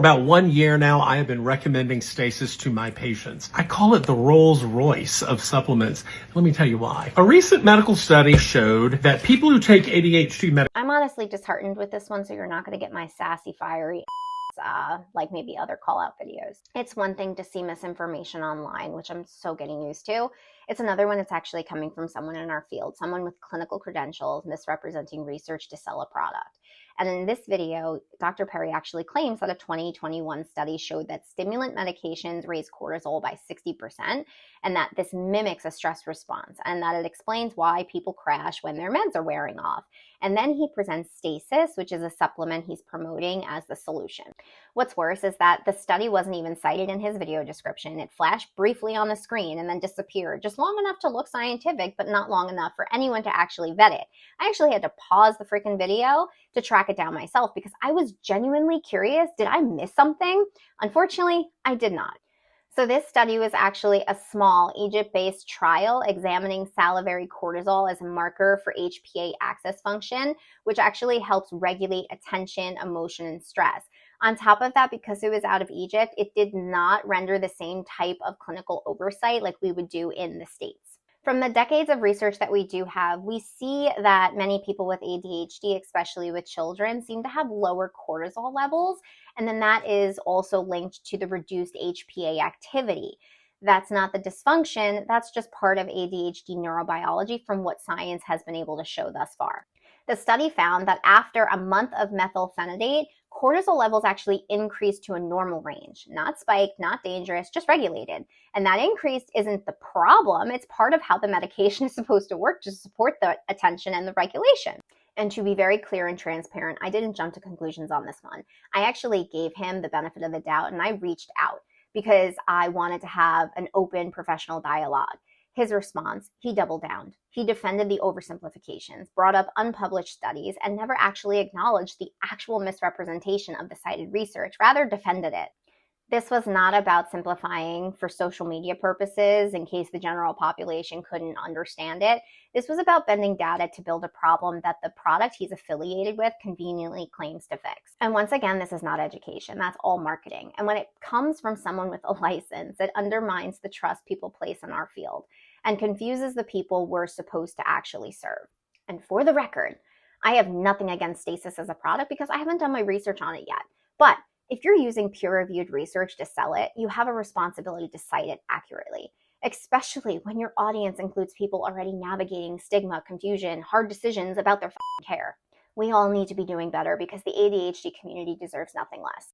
About 1 year now, I have been recommending Stasis to my patients. I call it the Rolls Royce of supplements. Let me tell you why. A recent medical study showed that people who take ADHD medication. I'm honestly disheartened with this one, so you're not going to get my sassy, fiery like maybe other call out videos. It's one thing to see misinformation online, which I'm so getting used to. It's another when it's actually coming from someone in our field, someone with clinical credentials misrepresenting research to sell a product. And in this video, Dr. Perry actually claims that a 2021 study showed that stimulant medications raise cortisol by 60%, and that this mimics a stress response, and that it explains why people crash when their meds are wearing off. And then he presents Stasis, which is a supplement he's promoting as the solution. What's worse is that the study wasn't even cited in his video description. It flashed briefly on the screen and then disappeared, just long enough to look scientific, but not long enough for anyone to actually vet it. I actually had to pause the freaking video to track it down myself because I was genuinely curious. Did I miss something? Unfortunately, I did not. So this study was actually a small Egypt-based trial examining salivary cortisol as a marker for HPA axis function, which actually helps regulate attention, emotion, and stress. On top of that, because it was out of Egypt, it did not render the same type of clinical oversight like we would do in the States. From the decades of research that we do have, we see that many people with ADHD, especially with children, seem to have lower cortisol levels. And then that is also linked to the reduced HPA activity. That's not the dysfunction, that's just part of ADHD neurobiology from what science has been able to show thus far. The study found that after a month of methylphenidate, cortisol levels actually increased to a normal range, not spiked, not dangerous, just regulated. And that increase isn't the problem. It's part of how the medication is supposed to work to support the attention and the regulation. And to be very clear and transparent, I didn't jump to conclusions on this one. I actually gave him the benefit of the doubt and I reached out because I wanted to have an open professional dialogue. His response, he doubled down. He defended the oversimplifications, brought up unpublished studies, and never actually acknowledged the actual misrepresentation of the cited research, rather defended it. This was not about simplifying for social media purposes in case the general population couldn't understand it. This was about bending data to build a problem that the product he's affiliated with conveniently claims to fix. And once again, this is not education. That's all marketing. And when it comes from someone with a license, it undermines the trust people place in our field and confuses the people we're supposed to actually serve. And for the record, I have nothing against Stasis as a product because I haven't done my research on it yet. But if you're using peer-reviewed research to sell it, you have a responsibility to cite it accurately, especially when your audience includes people already navigating stigma, confusion, hard decisions about their care. We all need to be doing better because the ADHD community deserves nothing less.